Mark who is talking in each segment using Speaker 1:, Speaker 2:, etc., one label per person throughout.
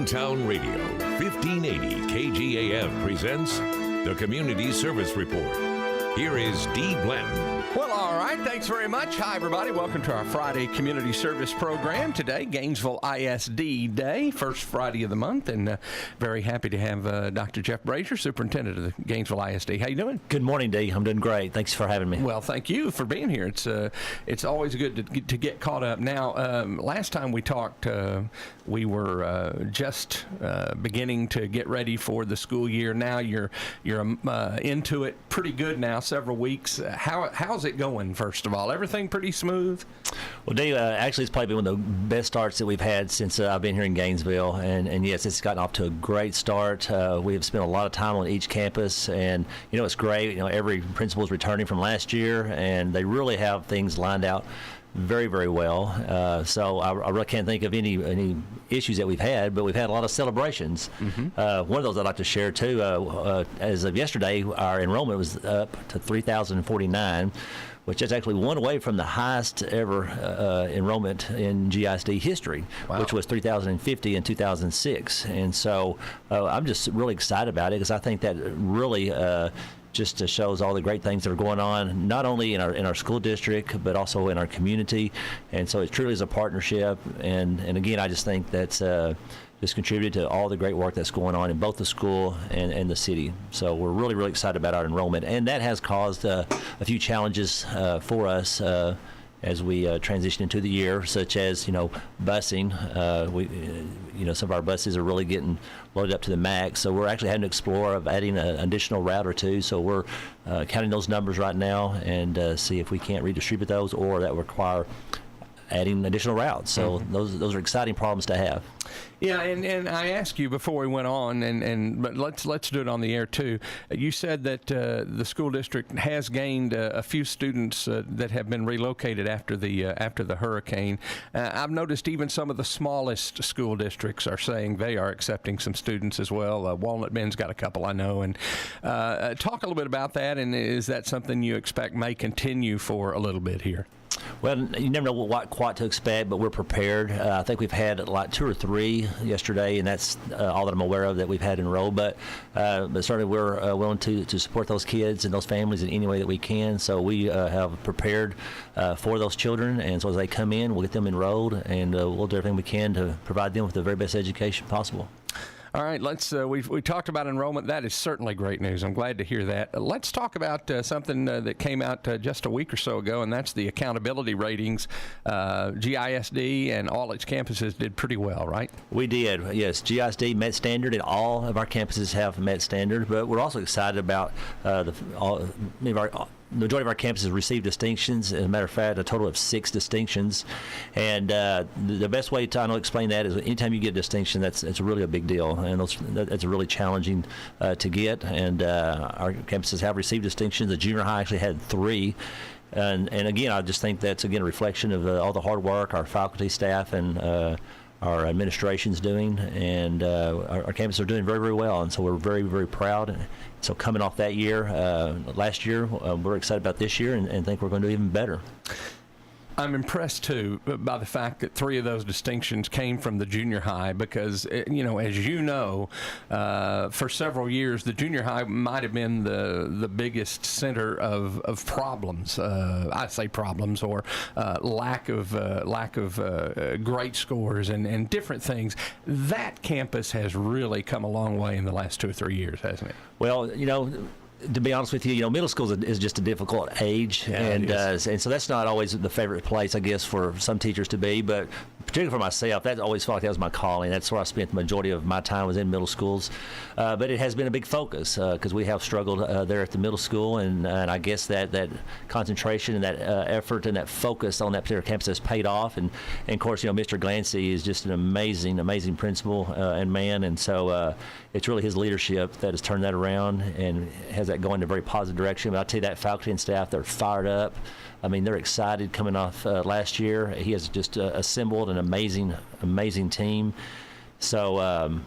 Speaker 1: Hometown Radio, 1580 KGAF presents the Community Service Report. Here is Dee Blanton.
Speaker 2: Well, all right. Thanks very much. Hi, everybody. Welcome to our Friday Community Service program. Today, Gainesville ISD Day, first Friday of the month, and very happy to have Dr. Jeff Brazier, Superintendent of the Gainesville ISD. How you doing?
Speaker 3: Good morning, Dee. I'm doing great. Thanks for having me.
Speaker 2: Well, thank you for being here. It's always good to get caught up. Now, last time we talked, we were just beginning to get ready for the school year. Now you're into it pretty good now. Several weeks. How's it going? First of all, everything pretty smooth?
Speaker 3: Well, Dave, actually, it's probably been one of the best starts that we've had since I've been here in Gainesville, and yes, it's gotten off to a great start. We have spent a lot of time on each campus, and it's great. Every principal is returning from last year, and they really have things lined out very, very well. So I really can't think of any issues that we've had, but we've had a lot of celebrations. Mm-hmm. One of those I'd like to share too. As of yesterday, our enrollment was up to 3,049, which is actually one away from the highest ever enrollment in GISD history, wow, which was 3,050 in 2006. And so I'm just really excited about it because I think that really just shows all the great things that are going on, not only in our school district, but also in our community. And so it truly is a partnership. And again, I just think that's just contributed to all the great work that's going on in both the school and the city. So we're really, really excited about our enrollment. And that has caused a few challenges for us as we transition into the year, such as busing. Some of our buses are really getting loaded up to the max, so we're actually having to explore of adding an additional route or two. So we're counting those numbers right now and see if we can't redistribute those or that require adding additional routes. So mm-hmm, those are exciting problems to have.
Speaker 2: Yeah, and I asked you before we went on, but let's do it on the air too. You said that the school district has gained a few students that have been relocated after the hurricane. I've noticed even some of the smallest school districts are saying they are accepting some students as well. Walnut Bend's got a couple, I know. And talk a little bit about that. And is that something you expect may continue for a little bit here?
Speaker 3: Well, you never know what quite to expect, but we're prepared. I think we've had like 2 or 3 yesterday, and that's all that I'm aware of that we've had enrolled. But certainly we're willing to support those kids and those families in any way that we can. So we have prepared for those children, and so as they come in, we'll get them enrolled, and we'll do everything we can to provide them with the very best education possible.
Speaker 2: All right, we talked about enrollment. That is certainly great news. I'm glad to hear that. Let's talk about something that came out just a week or so ago, and that's the accountability ratings. GISD and all its campuses did pretty well, right?
Speaker 3: We did, yes. GISD met standard, and all of our campuses have met standard, but we're also excited about the majority of our campuses received distinctions. As a matter of fact, a total of 6 distinctions. And the best way to explain that is anytime you get a distinction, it's really a big deal. And that's really challenging to get. And our campuses have received distinctions. The junior high actually had 3. And again, I just think that's, again, a reflection of all the hard work our faculty, staff, and our administration's doing, and our campuses are doing very, very well, and so we're very, very proud. So coming off that year, last year, we're excited about this year and think we're going to do even better.
Speaker 2: I'm impressed, too, by the fact that 3 of those distinctions came from the junior high because, as you know, for several years, the junior high might have been the biggest center of problems. I say problems or lack of great scores and different things. That campus has really come a long way in the last 2 or 3 years, hasn't it?
Speaker 3: Well, to be honest with you, middle school is just a difficult age, yeah, and so that's not always the favorite place, I guess, for some teachers to be. But particularly for myself, that always felt like that was my calling. That's where I spent the majority of my time was in middle schools. But it has been a big focus because we have struggled there at the middle school, and I guess that concentration and that effort and that focus on that particular campus has paid off. And of course, Mr. Glancy is just an amazing principal and man, and so it's really his leadership that has turned that around and has that going in a very positive direction. But I'll tell you that faculty and staff, they're fired up. I mean, they're excited coming off last year. He has just assembled an amazing team. So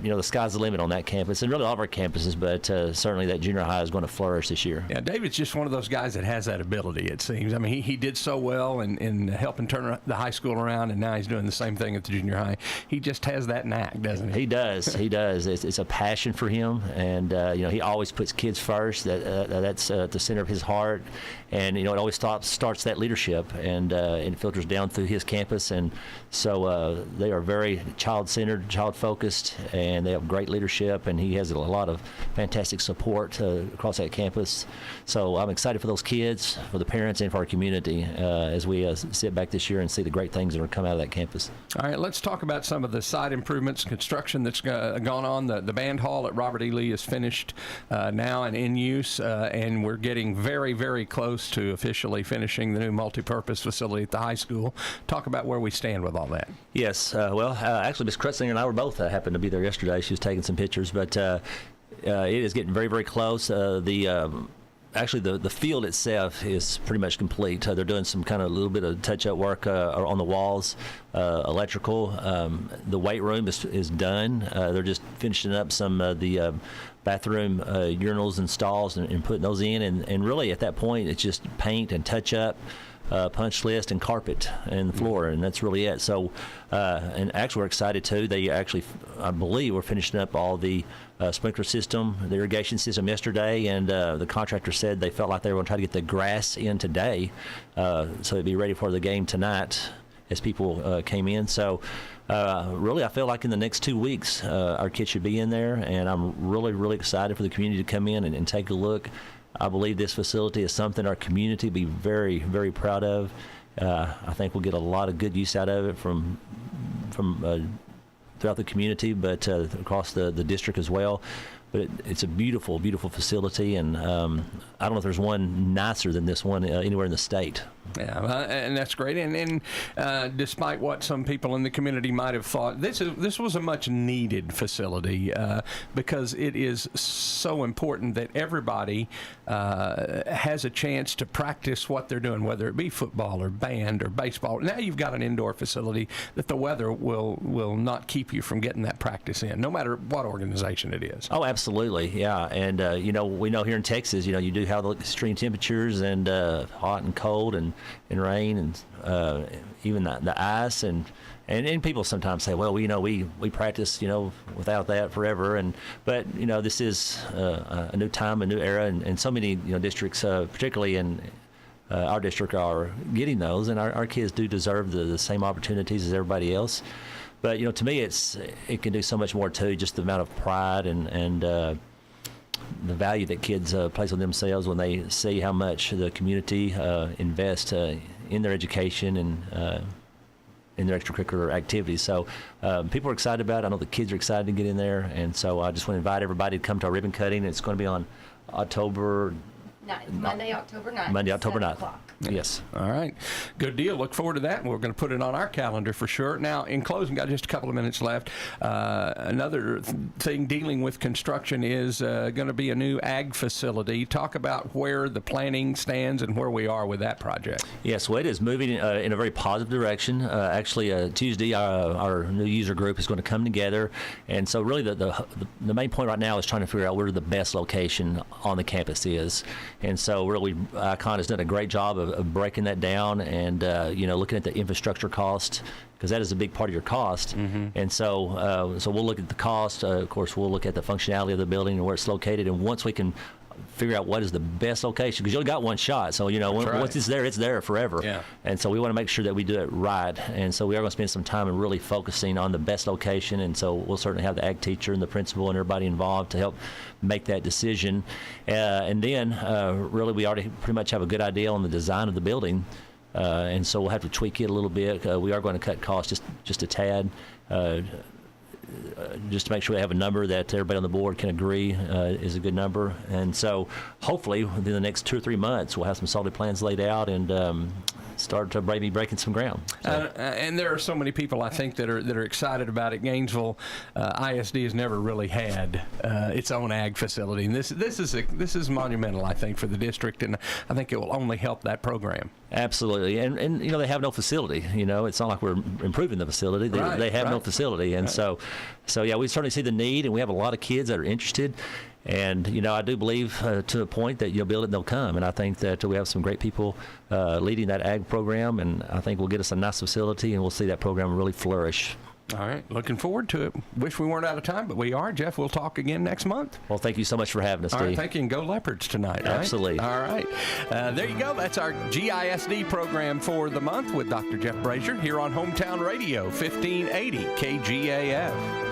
Speaker 3: the sky's the limit on that campus, and really all of our campuses, but certainly that junior high is going to flourish this year.
Speaker 2: Yeah, David's just one of those guys that has that ability, it seems. I mean, he did so well in helping turn the high school around, and now he's doing the same thing at the junior high. He just has that knack, doesn't he?
Speaker 3: He does. He does. It's a passion for him, and he always puts kids first. That's at the center of his heart, and it always starts that leadership, and it filters down through his campus, and so they are very child-centered, child-focused, and they have great leadership, and he has a lot of fantastic support across that campus. So I'm excited for those kids, for the parents, and for our community as we sit back this year and see the great things that are coming out of that campus.
Speaker 2: All right, let's talk about some of the site improvements, construction that's gone on. The band hall at Robert E. Lee is finished now and in use, and we're getting very, very close to officially finishing the new multipurpose facility at the high school. Talk about where we stand with all that.
Speaker 3: Yes, actually, Ms. Krutzinger and I were both happened to be there yesterday. She was taking some pictures, but it is getting very, very close. Actually, the field itself is pretty much complete. They're doing some kind of a little bit of touch-up work on the walls, electrical. The weight room is done. They're just finishing up some of the bathroom urinals and stalls and putting those in. And really, at that point, it's just paint and touch-up. Punch list and carpet and the floor, and that's really it. So, and actually, we're excited too. They actually, I believe, we're finishing up all the sprinkler system, the irrigation system yesterday, and the contractor said they felt like they were going to try to get the grass in today, so it'd be ready for the game tonight as people came in. So, really, I feel like in the next 2 weeks, our kids should be in there, and I'm really, really excited for the community to come in and take a look. I believe this facility is something our community will be very, very proud of. I think we'll get a lot of good use out of it from throughout the community, but across the district as well. But it's a beautiful, beautiful facility, and I don't know if there's one nicer than this one anywhere in the state.
Speaker 2: Yeah, and that's great. And despite what some people in the community might have thought, this was a much needed facility because it is so important that everybody has a chance to practice what they're doing, whether it be football or band or baseball. Now you've got an indoor facility that the weather will not keep you from getting that practice in, no matter what organization it is.
Speaker 3: Oh, absolutely, yeah. And we know here in Texas, you do have the extreme temperatures and hot and cold and rain and even the ice and people sometimes say, well, we practice without that forever, but this is a new time, a new era, and so many districts, particularly in our district, are getting those, and our kids do deserve the same opportunities as everybody else. But to me, it can do so much more too. Just the amount of pride and the value that kids place on themselves when they see how much the community invests in their education and in their extracurricular activities. So people are excited about it. I know the kids are excited to get in there, and so I just want to invite everybody to come to our ribbon cutting. It's going to be on
Speaker 4: Monday, October 9th.
Speaker 3: Monday, October 9th.
Speaker 4: 7:00.
Speaker 3: Yes.
Speaker 2: All right. Good deal. Look forward to that. We're going to put it on our calendar for sure. Now, in closing, got just a couple of minutes left. Another thing dealing with construction is going to be a new ag facility. Talk about where the planning stands and where we are with that project.
Speaker 3: Yes, well, it is moving in a very positive direction. Actually, Tuesday, our new user group is going to come together. And so really the main point right now is trying to figure out where the best location on the campus is. And so really, ICON has done a great job of breaking that down and, looking at the infrastructure cost, because that is a big part of your cost. Mm-hmm. And so we'll look at the cost. Of course, we'll look at the functionality of the building and where it's located. And once we can figure out what is the best location, because you only got one shot. So, once it's there forever. Yeah. And so we want to make sure that we do it right. And so we are going to spend some time and really focusing on the best location. And so we'll certainly have the ag teacher and the principal and everybody involved to help make that decision. And then really we already pretty much have a good idea on the design of the building. And so we'll have to tweak it a little bit. We are going to cut costs just a tad. Just to make sure we have a number that everybody on the board can agree is a good number. And so hopefully within the next 2 or 3 months we'll have some solid plans laid out and start maybe breaking some ground. So.
Speaker 2: And there are so many people, I think, that are excited about it. Gainesville ISD has never really had its own ag facility, and this is monumental, I think, for the district, and I think it will only help that program.
Speaker 3: Absolutely, and they have no facility. It's not like we're improving the facility. They have no facility, and so yeah, we certainly see the need, and we have a lot of kids that are interested. And I do believe to a point that you'll build it and they'll come. And I think that we have some great people leading that ag program, and I think we'll get us a nice facility, and we'll see that program really flourish.
Speaker 2: All right, looking forward to it. Wish we weren't out of time, but we are. Jeff, we'll talk again next month.
Speaker 3: Well, thank you so much for having us, Steve.
Speaker 2: All right, thank you, and go Leopards tonight. Right?
Speaker 3: Absolutely.
Speaker 2: All right. There you go. That's our GISD program for the month with Dr. Jeff Brazier here on Hometown Radio, 1580 KGAF.